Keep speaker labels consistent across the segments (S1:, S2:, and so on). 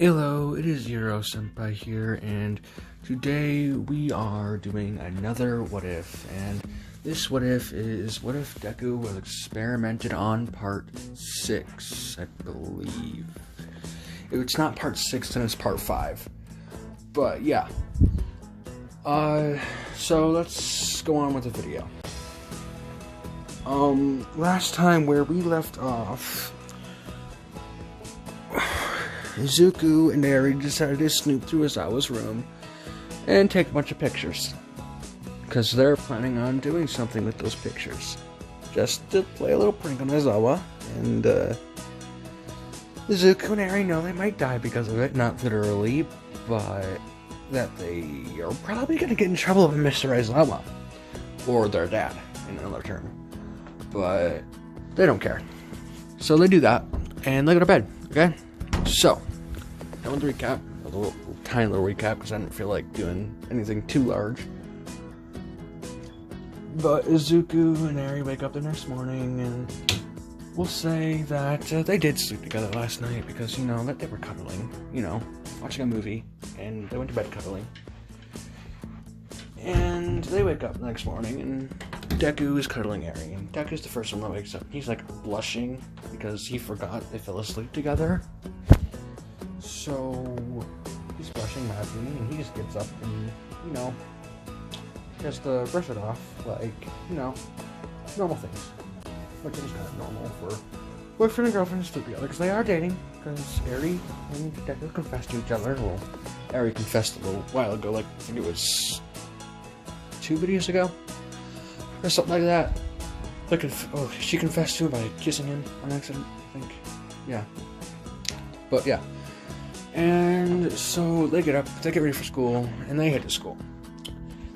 S1: Hello, it is Zero Senpai here, and today we are doing another what if, and this what if is what if Deku was experimented on part 6, I believe. If it's not part 6, then it's part 5. But yeah. So let's go on with the video. Last time where we left off, Izuku and Eri decided to snoop through Aizawa's room and take a bunch of pictures. Because they're planning on doing something with those pictures. Just to play a little prank on Aizawa. And, Izuku and Eri know they might die because of it. Not literally, but that they are probably going to get in trouble with Mr. Aizawa. Or their dad, in another term. But they don't care. So they do that, and they go to bed, okay? So, I want to recap, a tiny little recap, because I didn't feel like doing anything too large. But Izuku and Eri wake up the next morning, and we'll say that they did sleep together last night, because, you know, that they were cuddling, you know, watching a movie, and they went to bed cuddling. And they wake up the next morning, and Deku is cuddling Eri, and Deku's the first one that wakes up. He's like blushing because he forgot they fell asleep together. So he's blushing madly, and he just gets up and, you know, just brush it off, like, you know, normal things. Which is kind of normal for boyfriend and girlfriend to sleep together, because they are dating, because Eri and Deku confessed to each other. Well, Eri confessed a little while ago, like, I think it was 2 videos ago, or something like that. Like, she confessed to him by kissing him on accident, I think. Yeah. But, yeah. And so they get up, they get ready for school, and they head to school.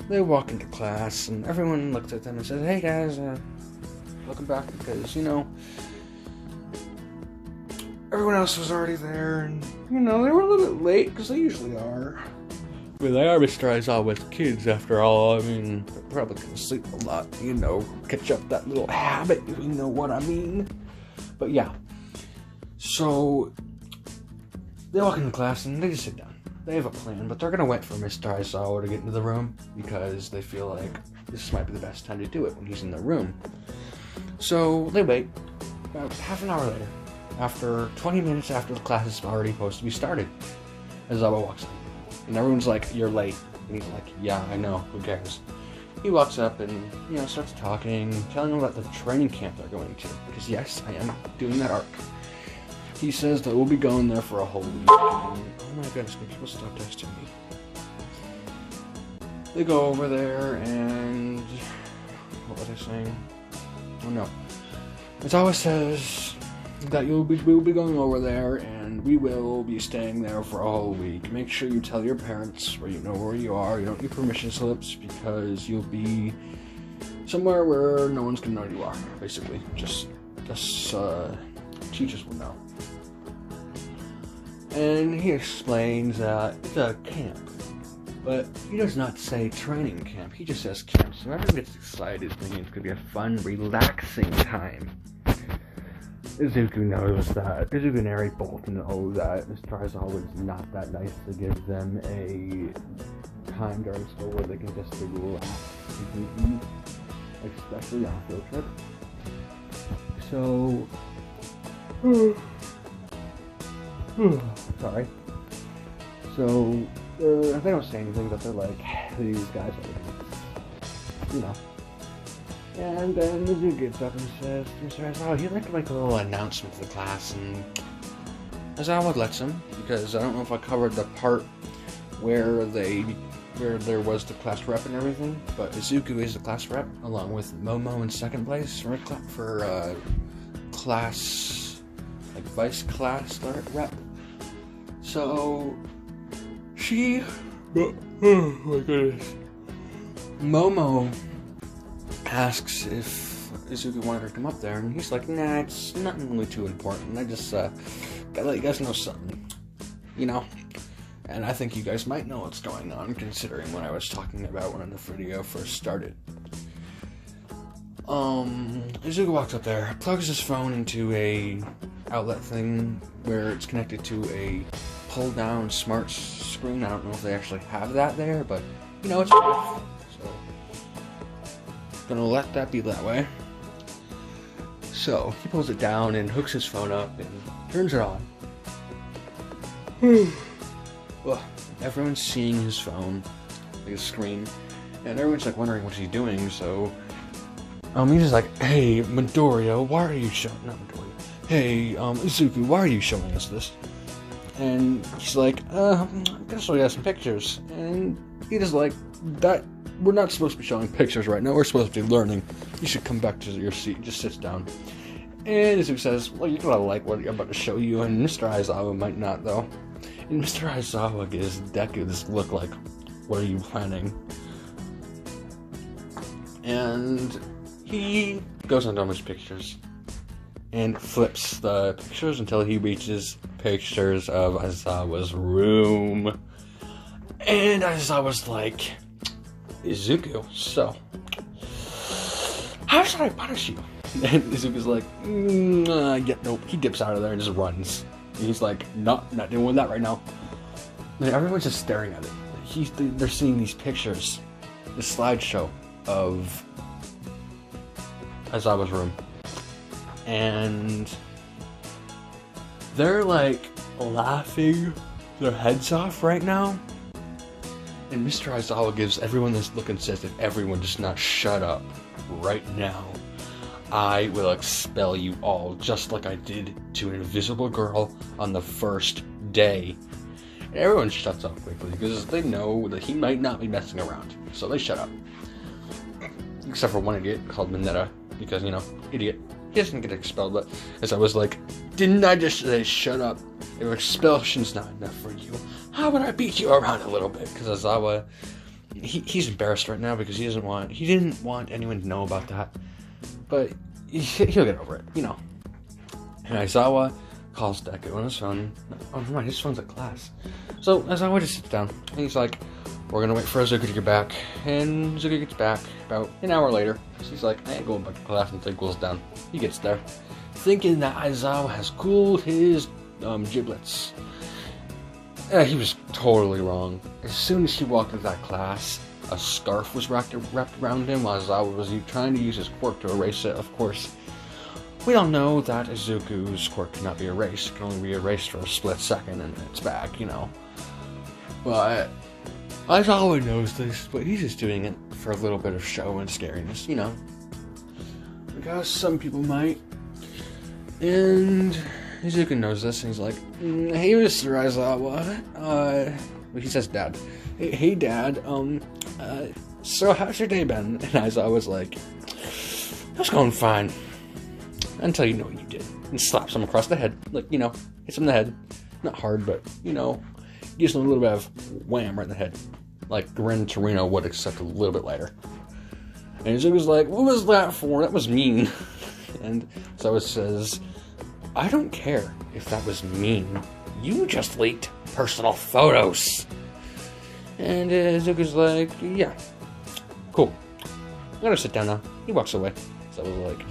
S1: They walk into class, and everyone looks at them and says, "Hey guys, welcome back," because, you know, everyone else was already there, and, you know, they were a little bit late, because they usually are. But they are Mr. Aizawa's kids, after all. I mean, they're probably gonna sleep a lot, you know, catch up that little habit, if you know what I mean. But yeah. So they walk into class and they just sit down. They have a plan, but they're gonna wait for Mr. Aizawa to get into the room, because they feel like this might be the best time to do it when he's in the room. So they wait. About half an hour later, after 20 minutes after the class is already supposed to be started, Aizawa walks in. And everyone's like, "You're late." And he's like, "Yeah, I know, who cares?" He walks up and, you know, starts talking, telling them about the training camp they're going to. Because yes, I am doing that arc. He says that we'll be going there for a whole week. And, oh my goodness, can people stop texting me? They go over there and, what was I saying? Oh no. Aizawa says that we'll be going over there, and we will be staying there for a whole week. Make sure you tell your parents where you know where you are. You don't need permission slips, because you'll be somewhere where no one's gonna know you are, basically. Just teachers will know. And he explains that it's a camp, but he does not say training camp. He just says camp. So everyone gets excited, thinking it's gonna be a fun, relaxing time. Izuku knows that. Izuku and Eri both know that Mr. Aizawa is not that nice to give them a time during school where they can just relax, especially on a field trip. So, sorry. So, they don't say anything, but they're like, these guys are, you know. And then Izuku gets up and says to Mr. Aizawa, he'd like to make a little announcement to the class, and Aizawa lets him, because I don't know if I covered the part where there was the class rep and everything, but Izuku is the class rep, along with Momo in second place for class, like vice class rep. So, oh my goodness, Momo asks if Izuku wanted her to come up there, and he's like, "Nah, it's nothing really too important. I just gotta let you guys know something, you know." And I think you guys might know what's going on, considering what I was talking about when the video first started. Izuku walks up there, plugs his phone into a outlet thing where it's connected to a pull down smart screen. I don't know if they actually have that there, but you know, it's rough. So gonna let that be that way. So he pulls it down and hooks his phone up and turns it on. Well, everyone's seeing his phone, like his screen, and everyone's like wondering what he's doing. So he's just like, "Hey, Midoriya, why are you showing? Not Midoriya. Hey, Izuku, why are you showing us this?" And he's like, "I'm gonna show you some pictures." And he just like, "That we're not supposed to be showing pictures right now. We're supposed to be learning. You should come back to your seat. Just sit down." And Izuku says, "Well, you're gonna like what I'm about to show you," and Mr. Aizawa might not, though. And Mr. Aizawa gives Deku this look like, "What are you planning?" And he goes on his pictures and flips the pictures until he reaches pictures of Aizawa's room. And Aizawa's like, "Izuku, so how should I punish you?" And Izuku's like, yeah, nope. He dips out of there and just runs. And he's like, not doing that right now. And everyone's just staring at it. They're seeing these pictures, this slideshow of Aizawa's room, and they're like laughing their heads off right now. And Mr. Aizawa gives everyone this look and says, "If everyone does not shut up right now, I will expel you all, just like I did to an invisible girl on the first day." And everyone shuts up quickly because they know that he might not be messing around. So they shut up. Except for one idiot called Mineta, because, you know, idiot. He doesn't get expelled, but as I was like, "Didn't I just say shut up? If expulsion's not enough for you, how about I beat you around a little bit?" Because Aizawa, he's embarrassed right now because he didn't want anyone to know about that. But he'll get over it, you know. And Aizawa calls Deku on his phone. Oh, never mind, his phone's at class. So Aizawa just sits down, and he's like, "We're gonna wait for Izuku to get back." And Izuku gets back about an hour later. So he's like, "I ain't going back to class until he cools down." He gets there, thinking that Aizawa has cooled his giblets. He was totally wrong. As soon as he walked into that class, a scarf was wrapped around him while Aizawa was trying to use his quirk to erase it. Of course, we all know that Izuku's quirk cannot be erased. It can only be erased for a split second and it's back, you know. But Aizawa knows this, but he's just doing it for a little bit of show and scariness, you know. Because some people might. And Izuku knows this, and he's like, "Hey, Mr. Aizawa, he says Dad. Hey, Dad, so how's your day been?" And Aizawa's like, "It's going fine. Until you know what you did." And slaps him across the head, like, you know, hits him in the head. Not hard, but, you know, gives him a little bit of wham right in the head. Like Ren Torino would, except a little bit lighter. And Izuku's like, "What was that for? That was mean." And Aizawa says, "I don't care if that was mean. You just leaked personal photos." And Izuku's like, "Yeah, cool. I'm gonna sit down now." He walks away. So I was like,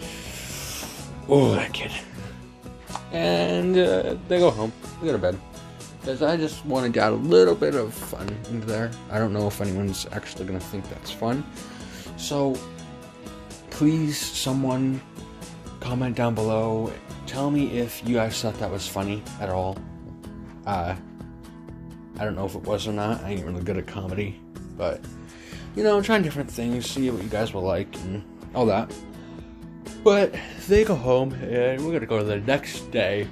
S1: "Oh, that kid." And they go home. They go to bed. Because I just wanted to add a little bit of fun into there. I don't know if anyone's actually gonna think that's fun. So, please, someone comment down below. Tell me if you guys thought that was funny at all. I don't know if it was or not. I ain't really good at comedy. But, you know, I'm trying different things, see what you guys will like, and all that. But they go home, and we're gonna go to the next day.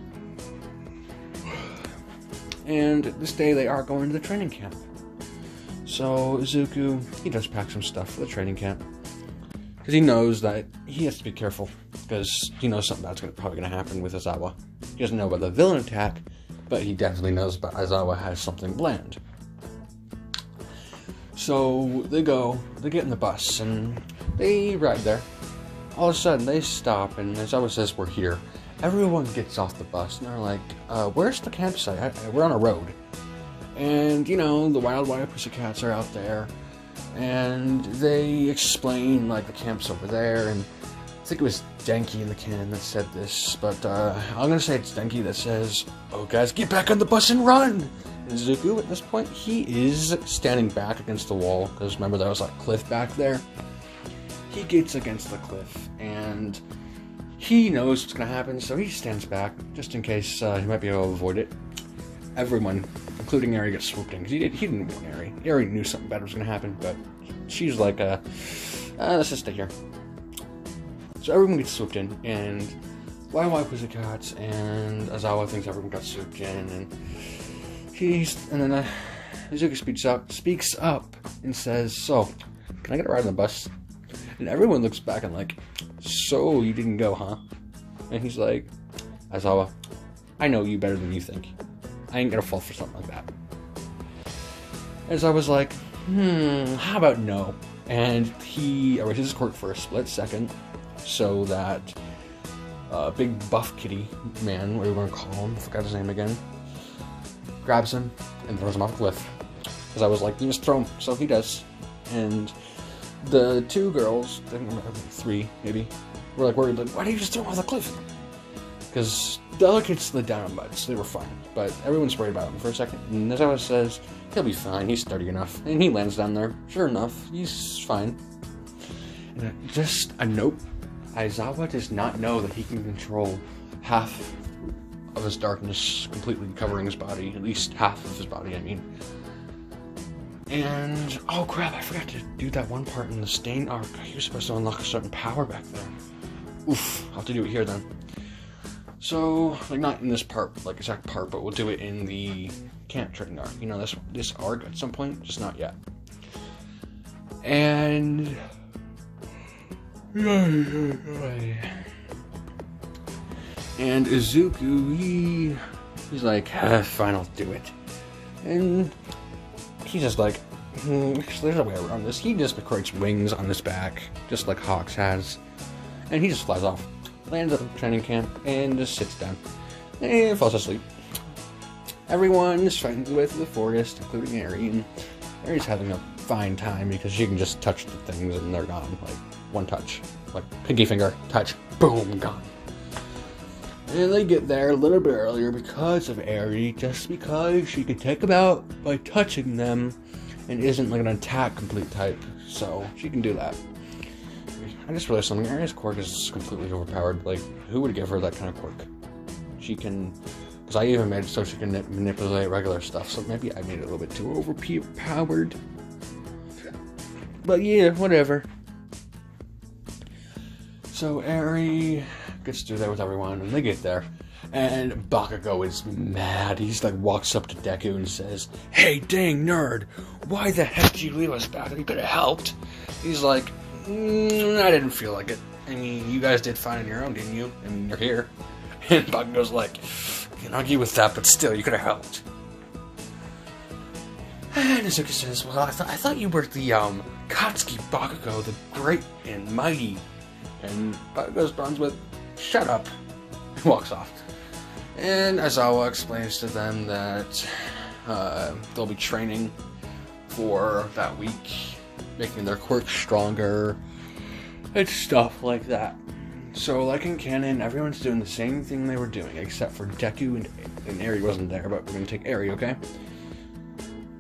S1: And this day they are going to the training camp. So Izuku, he does pack some stuff for the training camp. Because he knows that he has to be careful. Because he knows something bad's probably going to happen with Aizawa. He doesn't know about the villain attack, but he definitely knows about Aizawa has something planned. So they get in the bus, and they ride there. All of a sudden, they stop, and Aizawa says, "We're here." Everyone gets off the bus, and they're like, "Where's the campsite? We're on a road." And, you know, the Wild Pussycats are out there, and they explain, like, the camp's over there, and I think it was Denki in the canon that said this, but I'm gonna say it's Denki that says, "Oh guys, get back on the bus and run!" And Zuko, at this point, he is standing back against the wall, because remember there was that cliff back there? He gets against the cliff, and he knows what's gonna happen, so he stands back, just in case he might be able to avoid it. Everyone, including Eri, gets swooped in, because he didn't want Eri. Eri knew something bad was gonna happen, but she's like, let's just stay here. So everyone gets swooped in, and YY Pussycats and Aizawa thinks everyone got swooped in, and then Izuku speaks up and says, "So, can I get a ride on the bus?" And everyone looks back and like, "So you didn't go, huh?" And he's like, "Aizawa, I know you better than you think. I ain't gonna fall for something like that." Aizawa's like, how about no? And he erases his quirk for a split second, so that big buff kitty man, what do you want to call him? I forgot his name again. Grabs him and throws him off a cliff. Because I was like, you just throw him. So he does. And the two girls, I think three maybe, were like worried, like, why did you just throw him off the cliff? Because the other kids slid down on mud, so they were fine. But everyone's worried about him for a second. And Aizawa says, he'll be fine, he's sturdy enough. And he lands down there. Sure enough, he's fine. And just a note. Aizawa does not know that he can control half of his darkness completely covering his body. At least half of his body, I mean. And, oh crap, I forgot to do that one part in the Stain arc. He was supposed to unlock a certain power back there. Oof, I'll have to do it here then. So, like, not in this part, like exact part, but we'll do it in the camp training arc. You know, this arc at some point, just not yet. And Izuku, he's like, fine, I'll do it. And he's just like, there's no way around this. He just creates wings on his back, just like Hawks has. And he just flies off, lands at the training camp, and just sits down, and falls asleep. Everyone is friends with the forest, including Eri, and Eri's having a fine time because she can just touch the things and they're gone, like one touch. Like, pinky finger, touch, boom, gone. And they get there a little bit earlier because of Eri, just because she can take them out by touching them and isn't like an attack complete type, so she can do that. I just realized something, Eri's quirk is completely overpowered. Like, who would give her that kind of quirk? She can, because I even made it so she can manipulate regular stuff, so maybe I made it a little bit too overpowered. But yeah, whatever. So Eri gets through there with everyone, and they get there, and Bakugo is mad. He's like, walks up to Deku and says, "Hey, dang nerd, why the heck did you leave us back? You could have helped." He's like, I didn't feel like it. I mean, you guys did fine on your own, didn't you? I mean, you're here. And Bakugo's like, can't argue with that, but still, you could have helped. And Izuku says, well, I thought you were the, Katsuki Bakugo, the great and mighty. And Bakugo responds with, shut up, and walks off. And Aizawa explains to them that they'll be training for that week, making their quirks stronger, and stuff like that. So, like in canon, everyone's doing the same thing they were doing, except for Deku and Eri wasn't there, but we're going to take Eri, okay?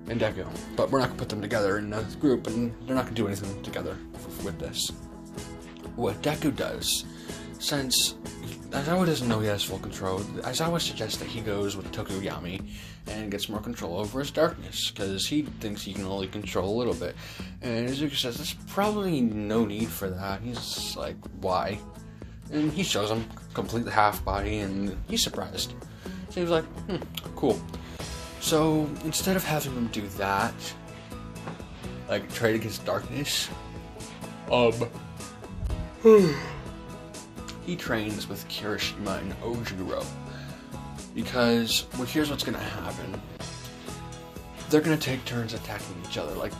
S1: And Deku. But we're not going to put them together in a group, and they're not going to do anything together with this. What Deku does, since Aizawa doesn't know he has full control, Aizawa suggests that he goes with Tokuyami and gets more control over his darkness, because he thinks he can only control a little bit. And Izuku says there's probably no need for that. He's like, why? And he shows him completely half body, and he's surprised. So he was like, cool. So instead of having him do that, like trade against darkness, he trains with Kirishima and Ojiro. Because, well, here's what's gonna happen. They're gonna take turns attacking each other. Like,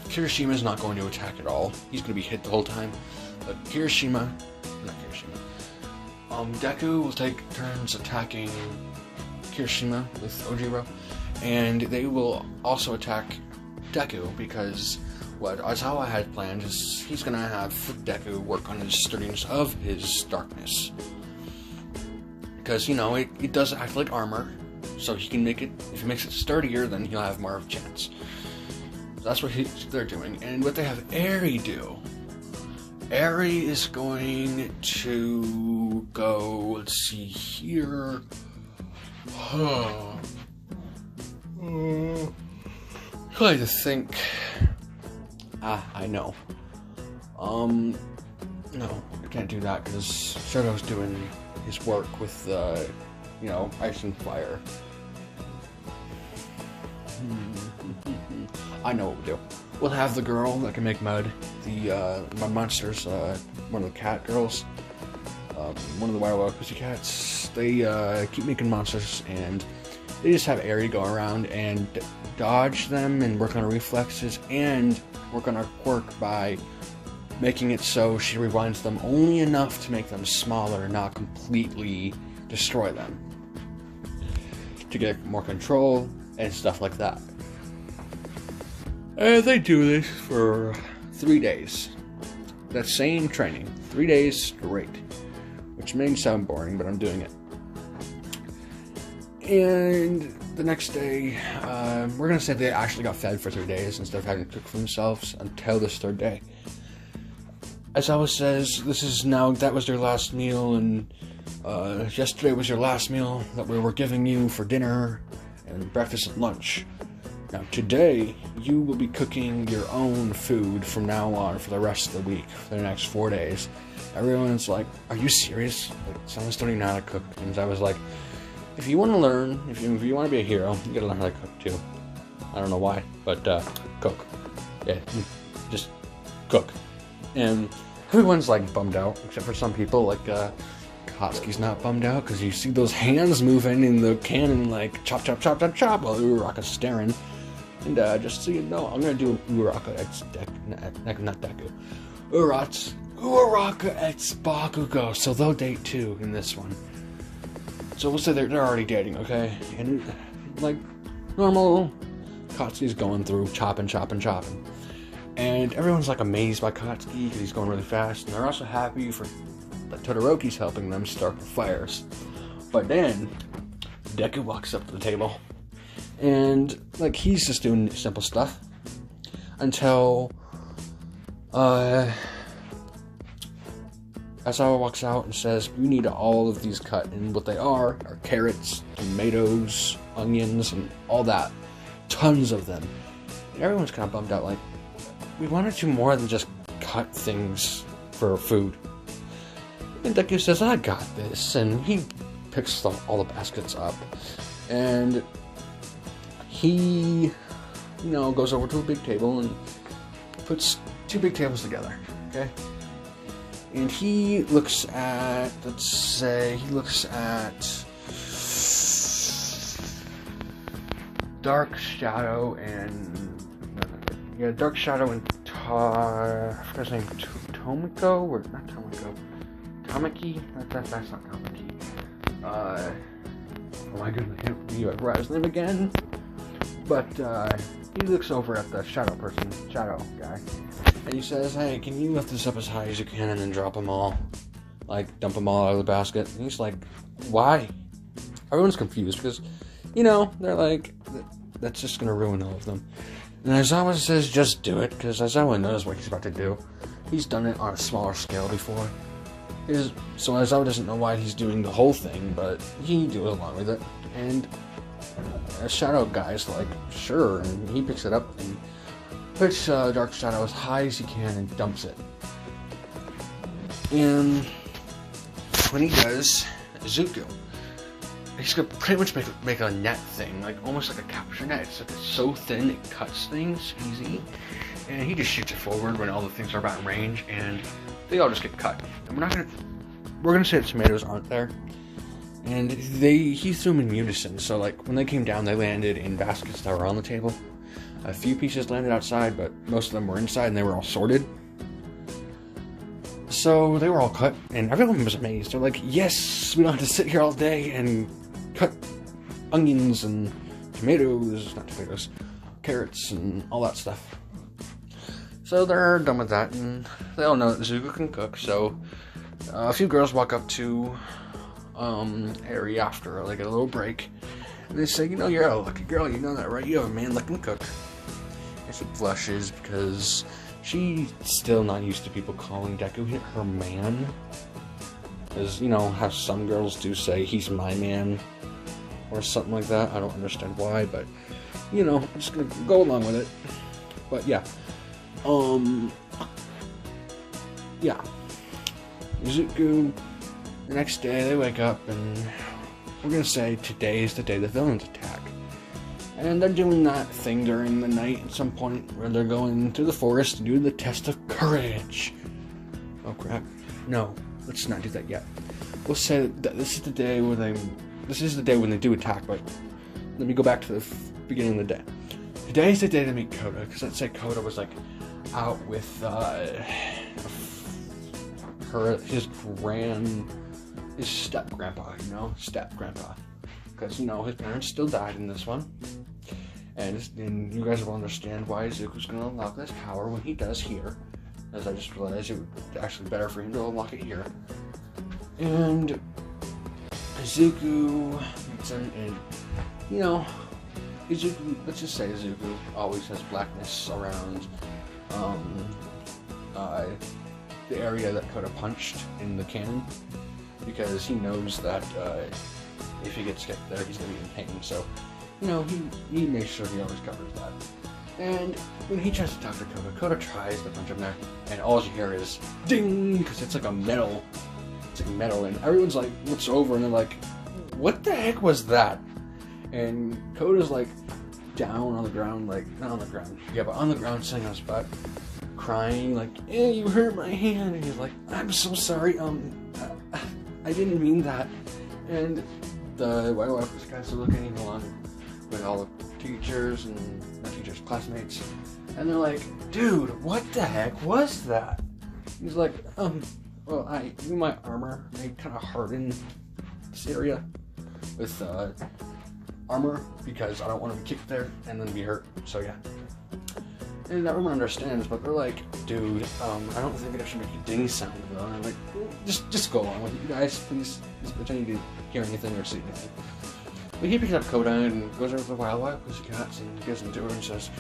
S1: Kirishima's not going to attack at all. He's gonna be hit the whole time. But Deku will take turns attacking Kirishima with Ojiro. And they will also attack Deku because what Aizawa had planned is he's gonna have Deku work on his sturdiness of his darkness. Because, you know, it does act like armor, so he can make it, if he makes it sturdier, then he'll have more of a chance. So that's what they're doing. And what they have Eri do, Eri is going to go, let's see here, I like to think, I know, no, I can't do that, because Shadow's doing his work with, you know, ice and fire. I know what we'll do. We'll have the girl that can make mud, the mud monsters, one of the cat girls, one of the wild pussy cats. They keep making monsters, and they just have Eri go around and dodge them and work on her reflexes and work on her quirk by making it so she rewinds them only enough to make them smaller, not completely destroy them, to get more control and stuff like that. And they do this for 3 days. That same training, 3 days straight, which may sound boring, but I'm doing it. And the next day, we're gonna say they actually got fed for 3 days instead of having to cook for themselves until this 3rd day. Aizawa says that was their last meal, and yesterday was your last meal that we were giving you for dinner and breakfast and lunch. Now today, you will be cooking your own food from now on for the rest of the week, for the next 4 days. Everyone's like, are you serious? Like, someone's don't even know how to cook. And I was like, if you want to learn, if you want to be a hero, you gotta learn how to cook too. I don't know why, but cook. Yeah, just cook. And everyone's like bummed out, except for some people, like Katsuki's not bummed out, because you see those hands moving in the cannon, like chop, chop, chop, chop, chop, while Uraraka's staring. And just so you know, I'm going to do an Uraraka X not Deku. Uraraka X Bakugo, so they'll date too in this one. So we'll say they're already dating, okay? And like normal, Katsuki's going through chopping. And everyone's like amazed by Katsuki because he's going really fast, and they're also happy for that Todoroki's helping them start the fires. But then Deku walks up to the table, and like he's just doing simple stuff until Aizawa walks out and says, "We need all of these cut," and what they are carrots, tomatoes, onions, and all that, tons of them. And everyone's kind of bummed out, like, we wanted to more than just cut things for food. And Deku says, I got this, and he picks all the baskets up, and he, you know, goes over to a big table and puts 2 big tables together, okay? And he looks at, Dark Shadow and I forgot his name, Tomiko, or not Tomiko, Tamaki? That's not Tamaki. Oh my goodness, I can't remember his name again. But he looks over at the shadow guy, and he says, "Hey, can you lift this up as high as you can and then drop them all? Like, dump them all out of the basket?" And he's like, "Why?" Everyone's confused because, you know, they're like, that's just gonna ruin all of them. And Aizawa says, just do it, because Aizawa knows what he's about to do. He's done it on a smaller scale before. So Aizawa doesn't know why he's doing the whole thing, but he goes along with it. And a Shadow guy's like, sure, and he picks it up and puts Dark Shadow as high as he can and dumps it. And when he does, Izuku, he's gonna pretty much make a net thing, like almost like a capture net. It's so thin it cuts things easy, and he just shoots it forward when all the things are about in range, and they all just get cut. And we're gonna say the tomatoes aren't there, and he threw them in unison. So like when they came down, they landed in baskets that were on the table. A few pieces landed outside, but most of them were inside, and they were all sorted. So they were all cut, and everyone was amazed. They're like, yes, we don't have to sit here all day and cut onions and carrots and all that stuff. So they're done with that, and they all know that Zuko can cook, so a few girls walk up to Eri after, like, a little break, and they say, you're a lucky girl, you know that, right? You have a man that can cook. And she blushes because she's still not used to people calling Deku her man. Because, how some girls do say, he's my man, or something like that. I don't understand why, but, I'm just gonna go along with it. But, yeah. Yeah. Izuku, the next day, they wake up, and we're gonna say today is the day the villains attack. And they're doing that thing during the night at some point where they're going to the forest to do the test of courage. Oh crap. No, let's not do that yet. We'll say that this is the day when they do attack, but let me go back to the beginning of the day. Today is the day to meet Koda, because let's say Koda was like out with his step-grandpa, step-grandpa. Because, his parents still died in this one. And you guys will understand why Zuko's going to unlock this power when he does here. As I just realized it would actually be better for him to unlock it here. And Zuko meets him, and, Zuko, let's just say Zuko always has blackness around the area that Koda punched in the cannon. Because he knows that if he gets hit there, he's going to be in pain. So, he makes sure he always covers that. And when he tries to talk to Koda tries to punch him there, and all you hear is ding, because it's like a metal. It's like metal, and everyone's like looks over and they're like, "What the heck was that?" And Koda's like down on the ground, like not on the ground, yeah, but on the ground, sitting on his butt, crying like, "You hurt my hand," and he's like, "I'm so sorry. I didn't mean that." And the White Wife was kind of looking along with all the teachers and not teachers, classmates, and they're like, "Dude, what the heck was that?" He's like, well, my armor made kind of harden this area with armor because I don't want to be kicked there and then be hurt. So yeah. And everyone understands, but they're like, "Dude, I don't think it actually make a ding sound though." And I'm like, just go along with it, you guys. Please pretend you didn't hear anything or see anything. But he picks up Koda and goes over to the Wild Wild Pussycats and gives him to her and says,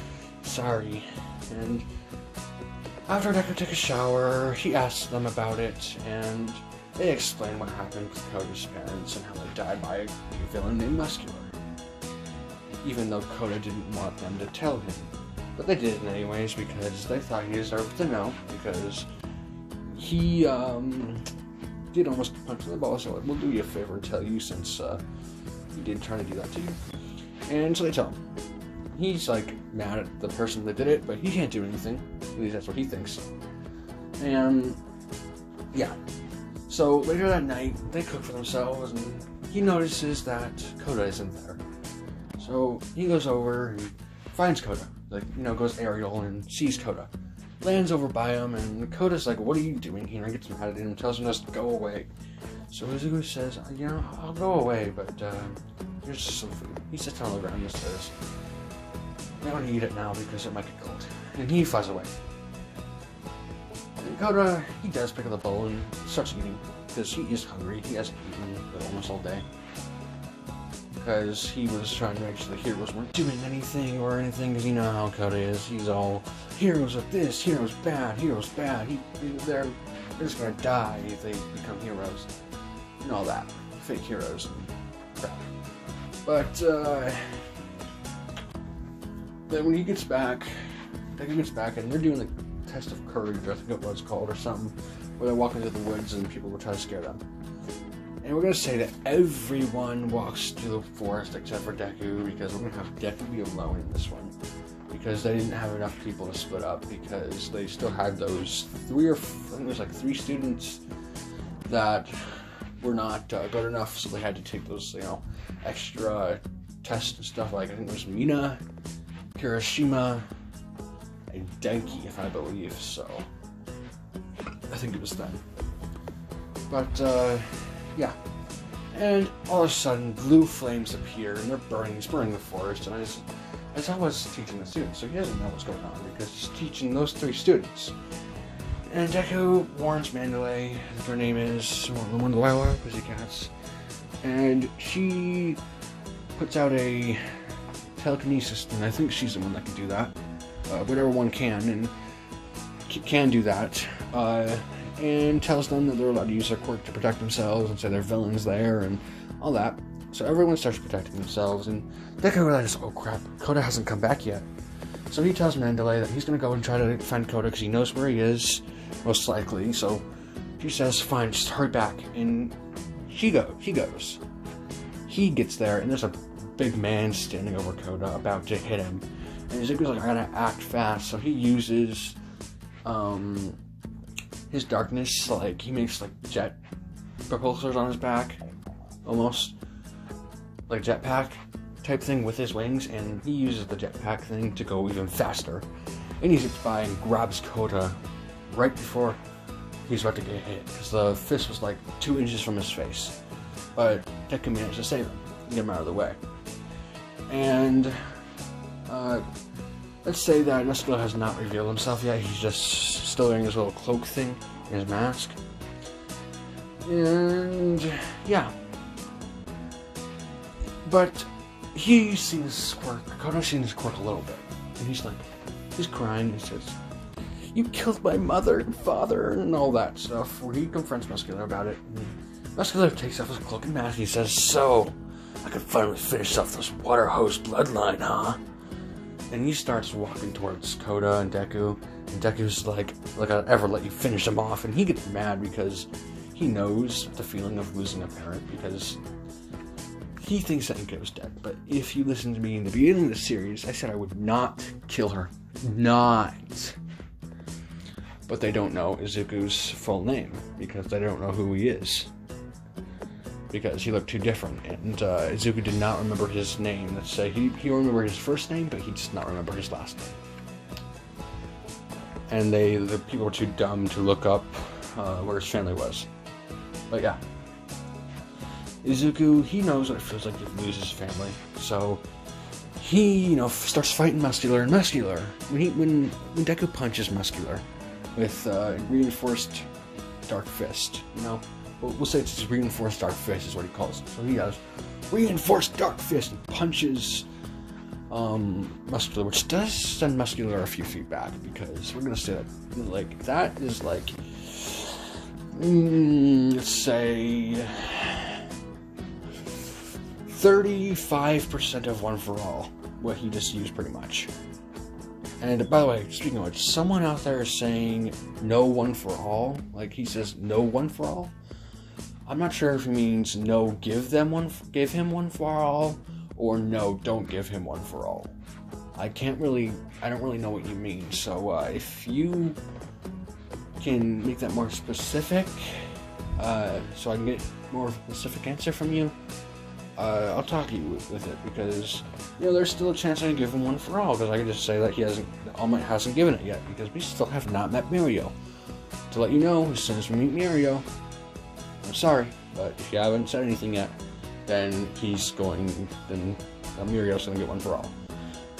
S1: "Sorry." And after Deku took a shower, he asks them about it, and they explain what happened with Koda's parents and how they died by a villain named Muscular. Even though Koda didn't want them to tell him. But they did it anyways because they thought he deserved to know, because he did almost punch in the ball, so we'll do you a favor and tell you since he did try to do that to you. And so they tell him. He's like mad at the person that did it, but he can't do anything. At least that's what he thinks. And yeah. So later that night, they cook for themselves, and he notices that Koda isn't there. So he goes over and finds Koda. Goes aerial and sees Koda. Lands over by him, and Koda's like, "What are you doing here?" And gets mad at him and tells him just to go away. So Izuku says, "I'll go away, but here's some food." He sits on the ground and says, "I don't eat it now because it might get cold." And he flies away. And Koda, he does pick up the bowl and starts eating, because he is hungry. He hasn't eaten almost all day. Because he was trying to make sure the heroes weren't doing anything, because you know how Koda is. He's all, heroes of this, heroes bad, heroes bad. They're just gonna die if they become heroes. And all that. Fake heroes and crap. But, then when he gets back, and they're doing the test of courage, I think it was called, or something, where they're walking through the woods and people will try to scare them. And we're going to say that everyone walks to the forest except for Deku, because we're going to have Deku be alone in this one. Because they didn't have enough people to split up, because they still had those three students that were not good enough, so they had to take those, extra tests and stuff. Like, I think there's Mina, Kirishima, and Denki, if I believe, so I think it was them. But, yeah. And all of a sudden, blue flames appear, and they're burning the forest, and as I was teaching the students, so he doesn't know what's going on because he's teaching those 3 students. And Deku warns Mandalay, as her name is, one of the wild pussycats, and she puts out a telekinesis, and I think she's the one that can do that. Whatever one can do that, and tells them that they're allowed to use their quirk to protect themselves and say their villains there and all that. So everyone starts protecting themselves, and Deku realizes, oh crap, Koda hasn't come back yet. So he tells Mandalay that he's going to go and try to find Koda because he knows where he is, most likely. So he says, fine, just hurry back. And he goes. He gets there, and there's a big man standing over Koda about to hit him. And Izuku's like, I gotta act fast. So he uses his darkness, like he makes like jet propulsors on his back, almost like jetpack type thing with his wings, and he uses the jetpack thing to go even faster. And he zips by and grabs Koda right before he's about to get hit, because the fist was like 2 inches from his face. But Deku managed to save him, get him out of the way. And let's say that Muscular has not revealed himself yet. He's just still wearing his little cloak thing, his mask. And yeah. But he's seen his quirk. Koda's seen his quirk a little bit. And he's crying. He says, you killed my mother and father and all that stuff. Where he confronts Muscular about it. And Muscular takes off his cloak and mask. He says, so, I could finally finish off this water hose bloodline, huh? And he starts walking towards Koda and Deku. And Deku's like I'll ever let you finish him off. And he gets mad because he knows the feeling of losing a parent, because he thinks that Inko's dead. But if you listen to me in the beginning of the series, I said I would not kill her. Not. But they don't know Izuku's full name, because they don't know who he is. Because he looked too different, and Izuku did not remember his name. Let's say he remembered his first name, but he does not remember his last name. And the people were too dumb to look up where his family was. But yeah, Izuku, he knows what it feels like to lose his family, so he, starts fighting Muscular. And Muscular, when Deku punches Muscular with reinforced Dark Fist, we'll say it's his reinforced Dark Fist is what he calls it. So he has reinforced Dark Fist and punches Muscular, which does send Muscular a few feet back, because we're gonna say that that is let's say 35% of One For All, what he just used pretty much. And by the way, speaking of which, someone out there is saying no One For All, like he says no One For All. I'm not sure if he means no, give him one for all, or no, don't give him one for all. I don't really know what you mean. So if you can make that more specific, so I can get more of a specific answer from you, I'll talk to you with it, because there's still a chance I can give him one for all, because I can just say that All Might hasn't given it yet, because we still have not met Mirio. To let you know, as soon as we meet Mirio, I'm sorry, but if you haven't said anything yet, then Mirio's gonna get one for all.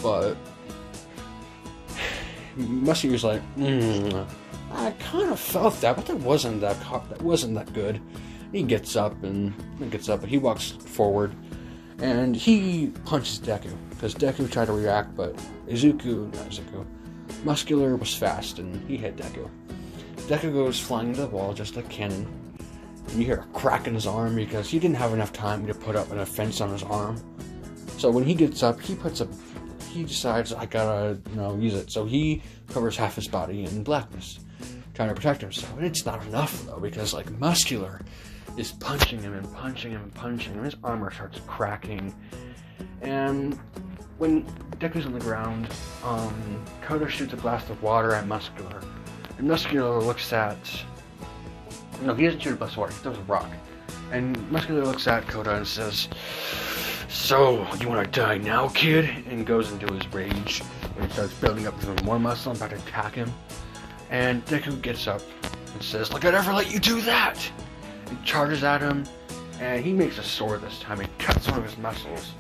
S1: But Muscular's like, I kind of felt that, but that wasn't that good. He gets up, but he walks forward, and he punches Deku, because Deku tried to react, but Muscular was fast, and he hit Deku. Deku goes flying into the wall just like cannon. And you hear a crack in his arm, because he didn't have enough time to put up an offense on his arm. So when he gets up, he decides, I gotta, use it. So he covers half his body in blackness, trying to protect himself. And it's not enough, though, because, Muscular is punching him and punching him and punching him. His armor starts cracking. And when Deku's on the ground, Koda shoots a blast of water at Muscular. And Muscular looks at... No, he doesn't shoot a blast of water, he throws a rock. And Muscular looks at Koda and says, so, you wanna die now, kid? And goes into his rage, and he starts building up even more muscle and about to attack him. And Deku gets up and says, like I'd ever let you do that! And charges at him, and he makes a sword this time and cuts one of his muscles.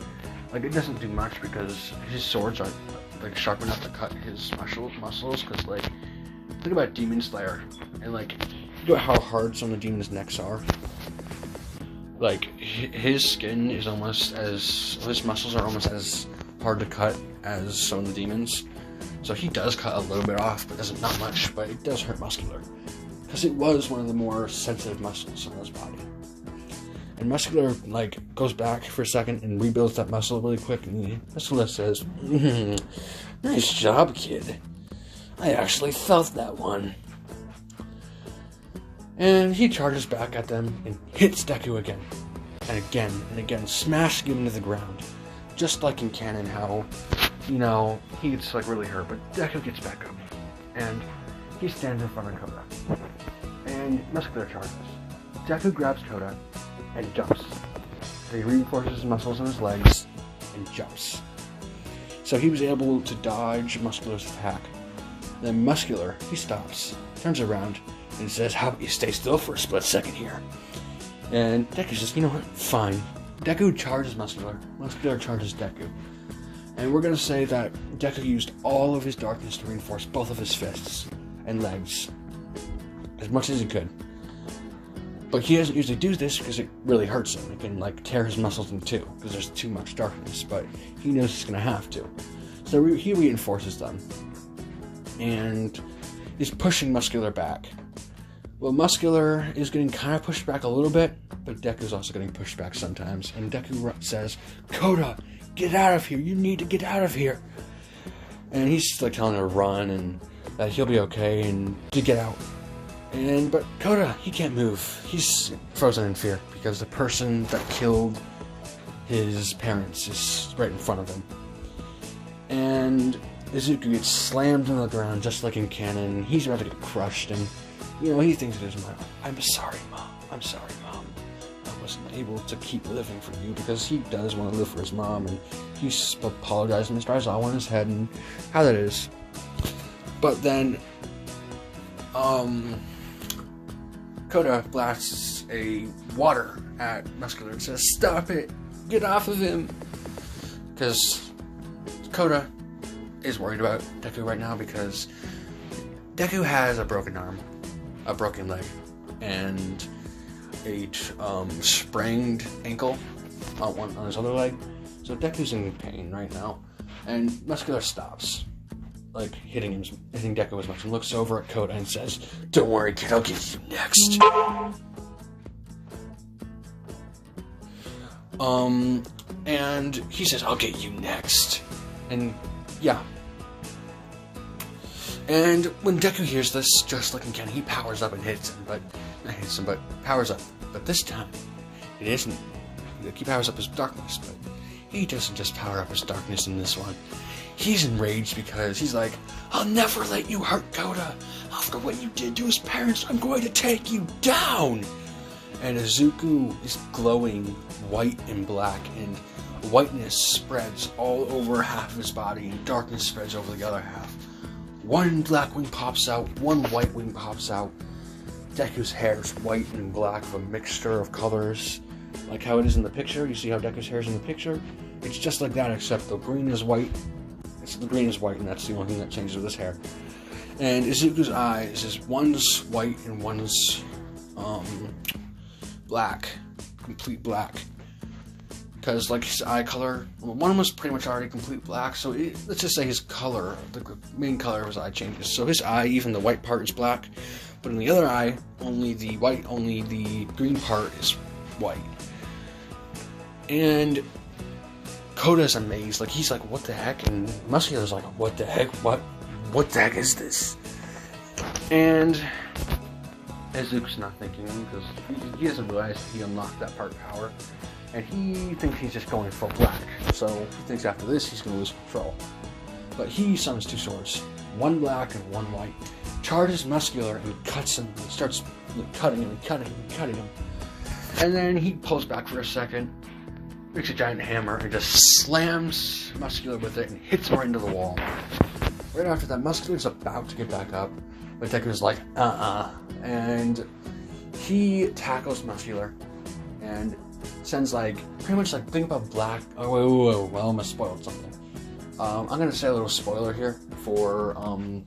S1: Like, it doesn't do much because his swords aren't, like, sharp enough to cut his muscles, because, like, think about Demon Slayer, and, like, think about how hard some of the demons' necks are. Like, his skin is almost as, his muscles are almost as hard to cut as some of the demons. So he does cut a little bit off, but doesn't, not much, but it does hurt Muscular. Because it was one of the more sensitive muscles in his body. And Muscular, like, goes back for a second and rebuilds that muscle really quick, and Muscular says, "Nice job, kid. I actually felt that one." And he charges back at them and hits Deku again. And again, smashing him into the ground. Just like in canon, how, you know, he gets, like, really hurt, but Deku gets back up. And he stands in front of Koda. And Muscular charges. Deku grabs Koda and jumps. So he reinforces his muscles in his legs and jumps. So he was able to dodge Muscular's attack. Then Muscular, he stops, turns around, and says, "How about you stay still for a split second here?" And Deku says, "You know what? Fine." Deku charges Muscular. Muscular charges Deku. And we're going to say that Deku used all of his darkness to reinforce both of his fists and legs as much as he could. But he doesn't usually do this because it really hurts him. It can, like, tear his muscles in two because there's too much darkness, but he knows he's going to have to. So he reinforces them and is pushing Muscular back. Well, Muscular is getting kind of pushed back a little bit, but Deku's also getting pushed back sometimes. And Deku says, "Koda, get out of here. You need to get out of here." And he's, like, telling her to run and that he'll be okay and to get out. But Koda, he can't move. He's frozen in fear because the person that killed his parents is right in front of him. And Izuku gets slammed into the ground just like in canon. He's about to get crushed, and, you know, he thinks to his mom, I'm sorry, Mom. I wasn't able to keep living for you," because he does want to live for his mom, and he's apologizing to Mr. Aizawa in his head and how that is. But then, Koda blasts a water at Muscular and says, "Stop it! Get off of him!" Because Koda is worried about Deku right now because Deku has a broken arm, a broken leg, and a sprained ankle on his other leg. So Deku's in pain right now, and Muscular stops, like, hitting Deku as much, and looks over at Koda and says, "Don't worry, kid, I'll get you next." And he says, "I'll get you next." And, yeah. And when Deku hears this, just like in canon, he powers up and hits him, but powers up. But this time, it isn't. He powers up his darkness, but he doesn't just power up his darkness in this one. He's enraged because he's like, "I'll never let you hurt Koda. After what you did to his parents, I'm going to take you down." And Izuku is glowing white and black, and whiteness spreads all over half of his body, and darkness spreads over the other half. One black wing pops out, one white wing pops out. Deku's hair is white and black of a mixture of colors, like how it is in the picture. You see how Deku's hair is in the picture? It's just like that, except the green is white. The green is white, and that's the only thing that changes with his hair. And Izuku's eyes is one's white and one's black, complete black. Because, like, his eye color, well, one was pretty much already complete black, so let's just say his color, the main color of his eye changes. So his eye, even the white part is black, but in the other eye, only the green part is white. And Koda's amazed, like, he's like, "What the heck?" And Muscular's like, "What the heck? What the heck is this?" And Izuku's not thinking, because he doesn't realize he unlocked that part power, and he thinks he's just going full black, so he thinks after this he's going to lose control. But he summons two swords, one black and one white, charges Muscular and cuts him, and starts cutting him. And then he pulls back for a second, makes a giant hammer, and just slams Muscular with it and hits him right into the wall. Right after that, Muscular's about to get back up, but Deku's like, and he tackles Muscular, and sends like pretty much like think about Black. Oh wait, well, I almost spoiled something. I'm gonna say a little spoiler here for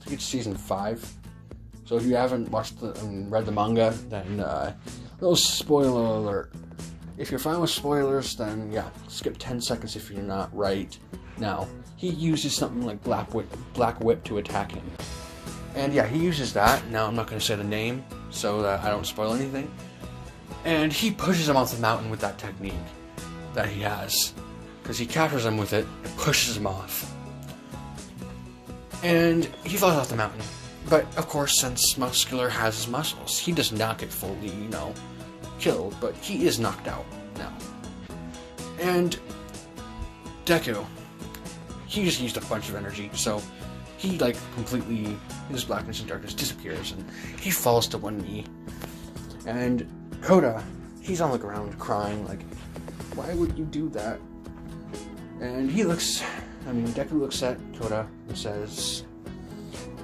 S1: it's season 5. So if you haven't watched read the manga, then little spoiler alert. If you're fine with spoilers, then yeah, skip 10 seconds if you're not right now. He uses something like Black Whip to attack him. And yeah, he uses that. Now I'm not going to say the name so that I don't spoil anything. And he pushes him off the mountain with that technique that he has. Because he captures him with it and pushes him off. And he falls off the mountain. But of course, since Muscular has his muscles, he does not get fully, killed, but he is knocked out now. And Deku, he just used a bunch of energy, so he completely, his blackness and darkness disappears, and he falls to one knee. And Koda, he's on the ground crying, like, why would you do that? And Deku looks at Koda and says,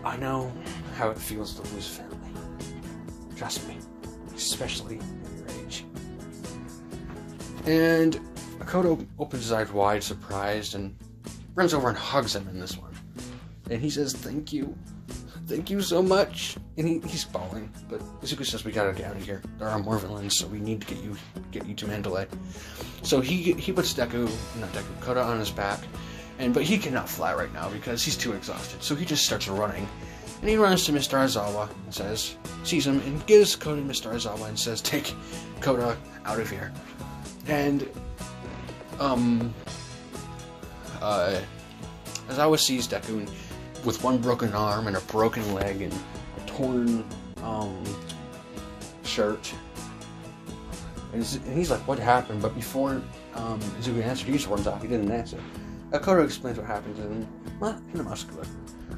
S1: I know how it feels to lose family. Trust me, especially at your age. And Koda opens his eyes wide, surprised, and runs over and hugs him in this one. And he says, thank you. Thank you so much. And he's bawling, but Izuku says, we gotta get out of here. There are more villains, so we need to get you to Mandalay. So he puts Koda on his back, but he cannot fly right now because he's too exhausted. So he just starts running. And he runs to Mr. Aizawa and sees him, and gives Koda to Mr. Aizawa and says, take Koda out of here. And, Aizawa sees Deku with one broken arm and a broken leg and a torn, shirt. And he's like, what happened? But before, Izuku answered, he just runs off. He didn't answer. Koda explains what happened and in a Muscular.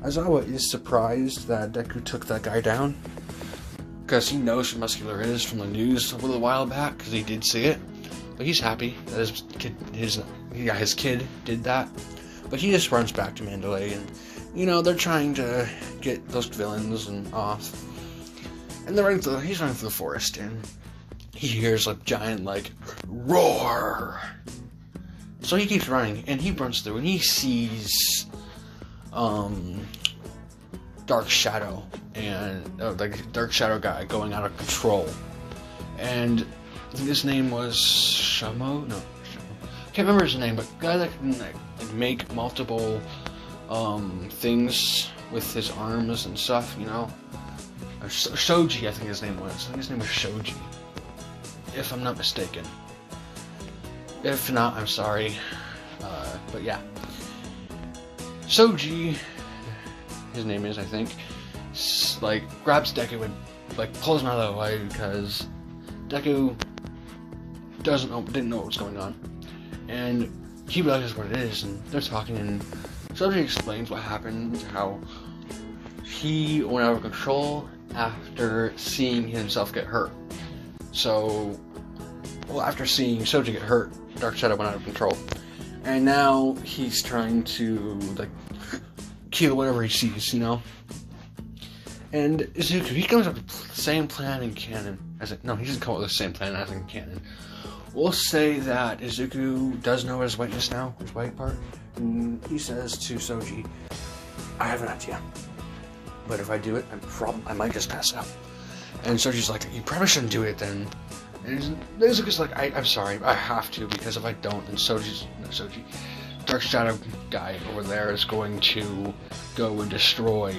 S1: Aizawa is surprised that Deku took that guy down, because he knows who Muscular is from the news a little while back, because he did see it. But he's happy that his kid did that. But he just runs back to Mandalay, and they're trying to get those villains off. And he's running through the forest, and he hears a giant roar. So he keeps running, and he runs through, and he sees Dark Shadow and Dark Shadow guy going out of control. And his name was Shamo? No, can't remember his name, but guy that can make multiple things with his arms and stuff, Shoji, I think his name was. I think his name was Shoji, if I'm not mistaken. If not, I'm sorry. But yeah. Shoji, his name is, I think, grabs Deku and pulls him out of the way because Deku didn't know what was going on. And he realizes what it is, and they're talking, and Shoji explains what happened, how he went out of control after seeing himself get hurt. So, after seeing Shoji get hurt, Dark Shadow went out of control. And now he's trying to, kill whatever he sees, And Izuku, he comes up with the same plan in canon. No, he doesn't come up with the same plan as in canon. We'll say that Izuku does know his whiteness now, his white part. And he says to Shoji, I have an idea. But if I do it, I might just pass out. And Shoji's like, you probably shouldn't do it then. And Izuku's like, I'm sorry, I have to, because if I don't, then Dark Shadow guy over there is going to go and destroy.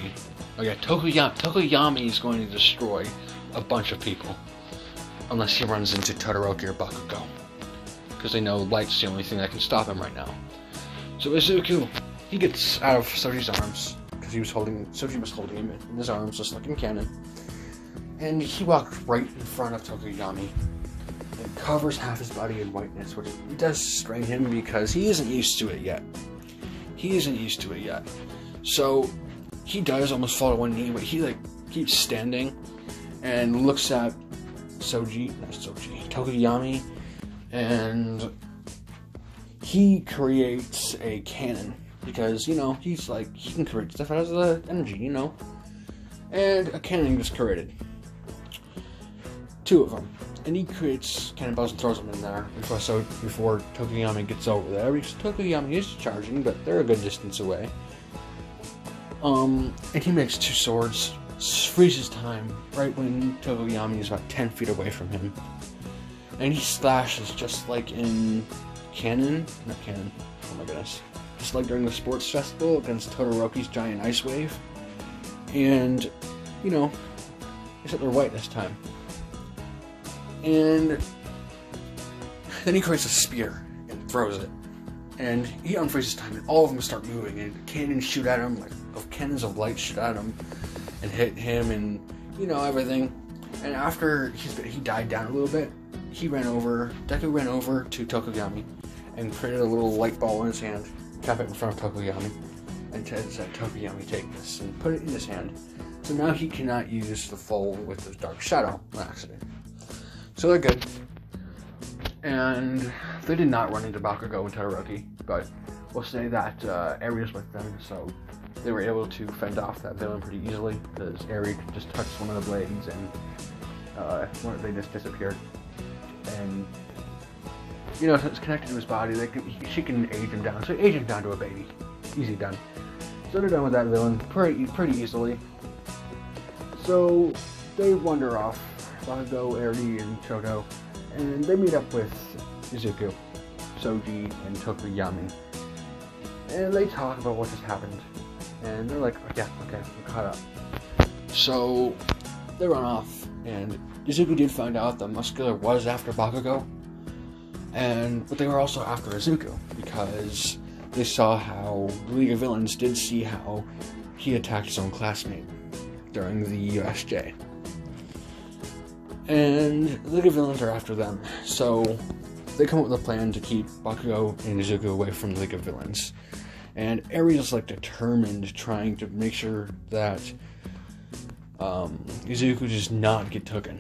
S1: Tokoyami is going to destroy a bunch of people. Unless he runs into Todoroki or Bakugo. Because they know light's the only thing that can stop him right now. So Izuku, he gets out of Shoji's arms, because Shoji was holding him in his arms, just like in canon. And he walked right in front of Tokoyami and covers half his body in whiteness, which does strain him because he isn't used to it yet. So he does almost fall to one knee, but he keeps standing and looks at Tokoyami, and he creates a cannon because he can create stuff out of the energy, and a cannon was created. 2 of them. And he creates cannonballs and throws them in there before Tokuyami gets over there. Because Tokuyami is charging, but they're a good distance away. And he makes 2 swords, freezes time right when Tokuyami is about 10 feet away from him. And he slashes just like in not Canon, oh my goodness. Just like during the sports festival against Todoroki's giant ice wave. And, you know, except they're white this time. And then he creates a spear and throws it. And he unfreezes time, and all of them start moving, and cannons shoot at him, like cannons of light shoot at him, and hit him, and, you know, everything. And after he died down a little bit, Deku ran over to Tokuyami, and created a little light ball in his hand, kept it in front of Tokuyami, and said, Tokuyami, take this, and put it in his hand. So now he cannot use the full with the Dark Shadow on accident. So they're good. And they did not run into Bakugo and Todoroki, but we'll say that Eri was with them, so they were able to fend off that villain pretty easily, because Eri just touched one of the blades, and they just disappeared. And, you know, since it's connected to his body, she can age him down. So age him down to a baby. Easy done. So they're done with that villain pretty easily. So they wander off, Bakugo, Eri, and Choto, and they meet up with Izuku, Soji, and Tokuyami. And they talk about what just happened. And they're like, yeah, okay, we're caught up. So they run off, and Izuku did find out that Muscular was after Bakugo, but they were also after Izuku, because they saw how the League of Villains did see how he attacked his own classmate during the USJ. And the League of Villains are after them, so they come up with a plan to keep Bakugo and Izuku away from the League of Villains. And Eri is like determined, trying to make sure that Izuku does not get taken.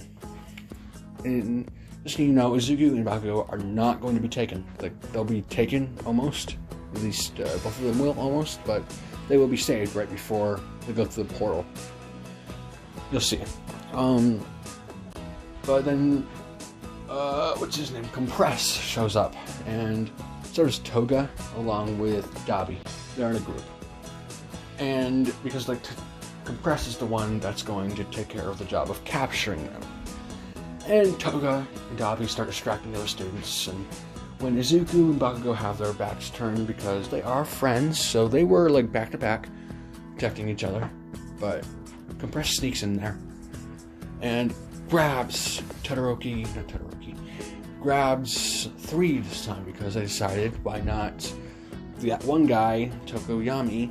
S1: And just so you know, Izuku and Bakugo are not going to be taken. Like, they'll be taken almost. At least both of them will almost, but they will be saved right before they go through the portal. You'll see. But then, what's his name? Compress shows up, and so does Toga, along with Dabi. They're in a group. And because, like, Compress is the one that's going to take care of the job of capturing them. And Toga and Dabi start distracting the other students, and when Izuku and Bakugo have their backs turned, because they are friends, so they were, like, back-to-back, protecting each other, but Compress sneaks in there, and grabs grabs 3 this time, because they decided, why not that one guy, Tokuyami,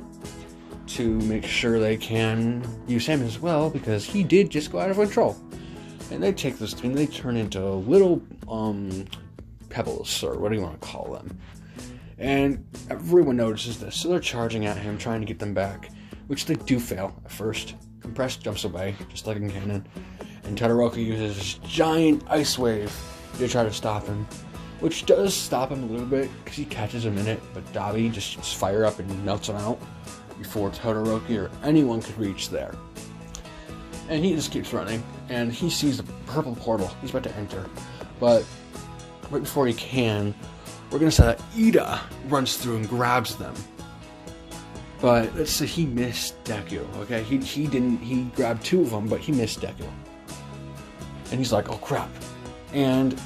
S1: to make sure they can use him as well, because he did just go out of control. And they take this thing, they turn into little, pebbles, or what do you want to call them. And everyone notices this, so they're charging at him, trying to get them back, which they do fail at first. Compress jumps away, just like in Canon, and Todoroki uses this giant ice wave to try to stop him, which does stop him a little bit, because he catches him in it, but Dabi just shoots fire up and melts him out before Todoroki or anyone could reach there. And he just keeps running, and he sees the purple portal. He's about to enter, but right before he can, we're going to say that Ida runs through and grabs them. But let's say he missed Deku, okay? He grabbed 2 of them, but he missed Deku. And he's like, oh crap. And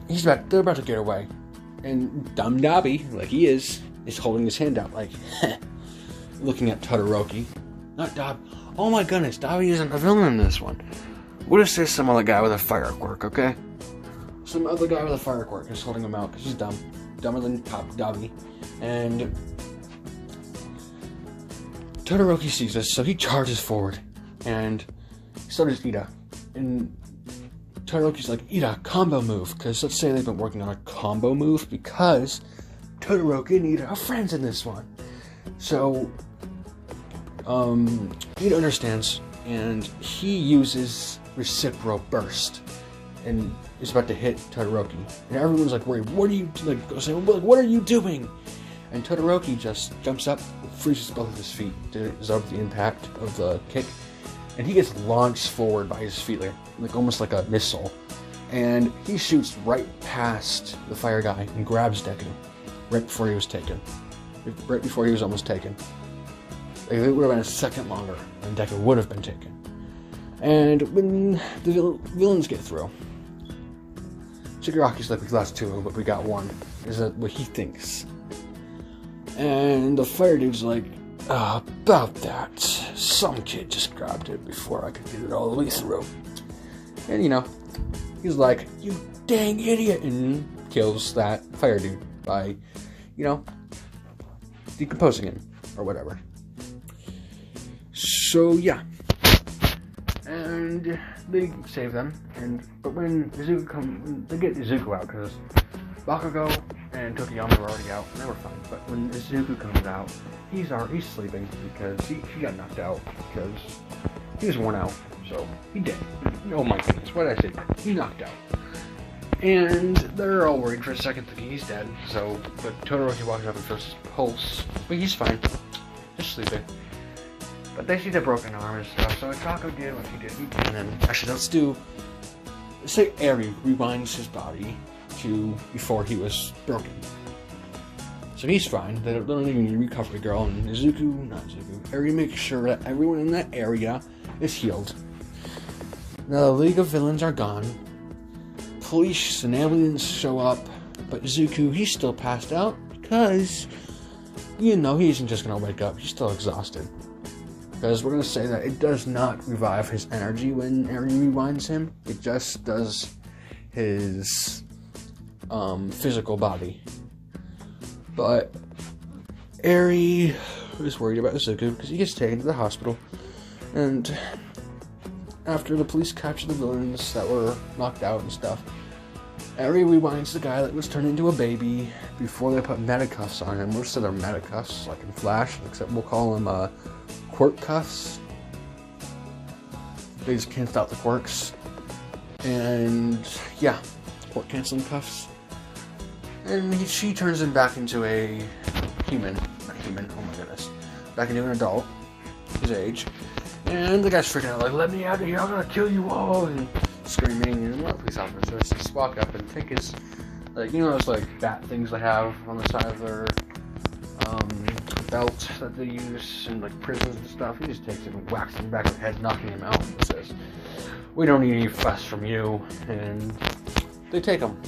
S1: they're about to get away. And dumb Dabi, like he is holding his hand out, like, looking at Todoroki. Not Dabi. Oh my goodness, Dabi isn't a villain in this one. What if there's some other guy with a fire quirk, okay? Some other guy with a fire quirk is holding him out, because he's dumb. Dumber than Dabi. And Todoroki sees this, so he charges forward. And so does Ida. And Todoroki's like, Ida, combo move. Because let's say they've been working on a combo move, because Todoroki and Ida are friends in this one. So, Ida understands, and he uses Reciprocal Burst, and is about to hit Todoroki. And everyone's like worried, what are you, like, saying, what are you doing? And Todoroki just jumps up, freezes both of his feet to absorb the impact of the kick, and he gets launched forward by his feet, like almost like a missile. And he shoots right past the fire guy and grabs Deku right before he was taken. Right before he was almost taken. Like, it would have been a second longer, and Deku would have been taken. And when the villains get through, Shigaraki's like, we lost two, but we got one. Is that what he thinks? And the fire dude's like, about that. Some kid just grabbed it before I could get it all the way through. And, you know, he's like, you dang idiot, and kills that fire dude by, you know, decomposing him, or whatever. So, yeah. And they save them, but when they get Izuku out, because Bakugo and Tokiyama were already out, and they were fine. But when Izuku comes out, he's sleeping, because he got knocked out, because he was worn out, so he did. Oh my goodness, what did I say? He knocked out. And they're all worried for a second, thinking he's dead, but Todoroki walks up and feels his pulse, but he's fine, just sleeping. But they see the broken arm and stuff, so Taco did what he did. And then, actually, let's say Eri rewinds his body to before he was broken. So he's fine. They don't even need a recovery girl, and Eri makes sure that everyone in that area is healed. Now, the League of Villains are gone. Police and aliens show up, but Izuku, he's still passed out because, you know, he isn't just going to wake up. He's still exhausted. Because we're going to say that it does not revive his energy when Eri rewinds him. It just does his physical body. But Eri is worried about Izuku because he gets taken to the hospital. And after the police capture the villains that were knocked out and stuff, Eri rewinds the guy that was turned into a baby before they put medicuffs on him. Most of them are medicuffs, like in Flash, except we'll call them quirk cuffs. They just cancel out the quirks. And yeah, quirk canceling cuffs. And she turns him back into a human. Not human, oh my goodness. Back into an adult, his age. And the guy's freaking out, like, let me out of here, I'm gonna kill you all! And screaming, and one of the police officers just walk up and take his, like, you know those, like, bat things they have on the side of their, belt that they use in, like, prisons and stuff. He just takes it and whacks him in the back of the head, knocking him out, and says, we don't need any fuss from you, and they take him.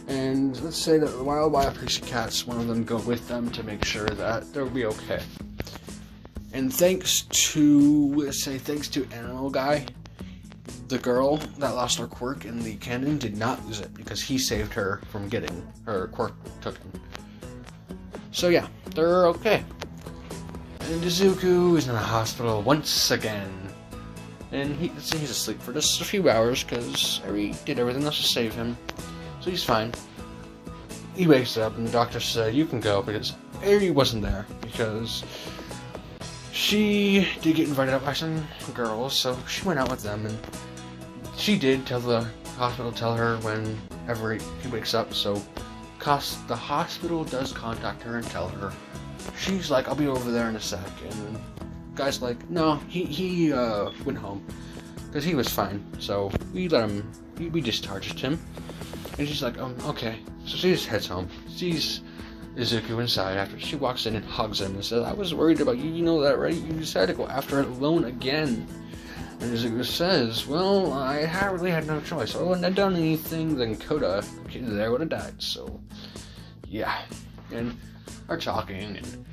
S1: And let's say that the Wild Police Cats, one of them go with them to make sure that they'll be okay. And thanks to Animal Guy, the girl that lost her quirk in the canon did not lose it because he saved her from getting her quirk taken. So yeah, they're okay. And Izuku is in the hospital once again. And he's asleep for just a few hours because Eri did everything else to save him. So he's fine. He wakes up and the doctor said, you can go, because Eri wasn't there because she did get invited out by some girls, so she went out with them, and she did tell the hospital, tell her whenever he wakes up, so the hospital does contact her and tell her. She's like, I'll be over there in a sec, and the guy's like, no, he went home, because he was fine, so we discharged him, and she's like, okay, so she just heads home, sees Izuku inside after she walks in and hugs him and says, I was worried about you, you know that, right? You decided to go after it alone again. And Izuku says, well, I really had no choice. I wouldn't have done anything, then Koda, the kid there, would have died. So, yeah. And are talking, and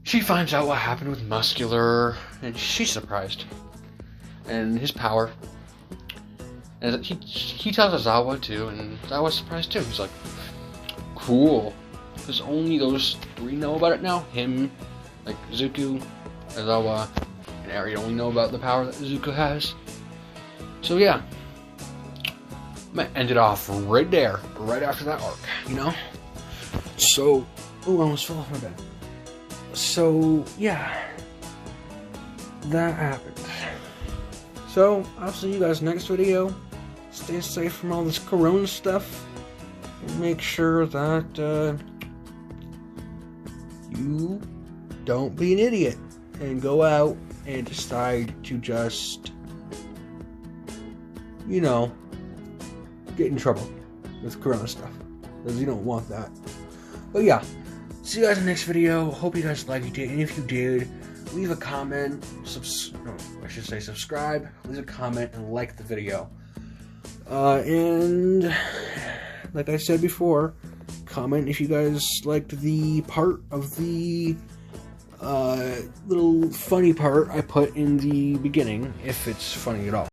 S1: she finds out what happened with Muscular, and she's surprised. And his power. And he tells Aizawa too, and Aizawa's surprised too. He's like, cool. Because only those three know about it now. Him, like Izuku, Aizawa, and Eri only know about the power that Izuku has. So yeah, I'm gonna end it off right there, right after that arc, you know? So, I almost fell off my bed. So, yeah, that happened. So, I'll see you guys next video. Stay safe from all this corona stuff. And make sure that, you don't be an idiot and go out and decide to just, you know, get in trouble with Corona stuff, because you don't want that. But yeah, see you guys in the next video. Hope you guys liked it, and if you did, leave a comment, subscribe, leave a comment, and like the video. And like I said before, comment if you guys liked the part of the little funny part I put in the beginning, if it's funny at all.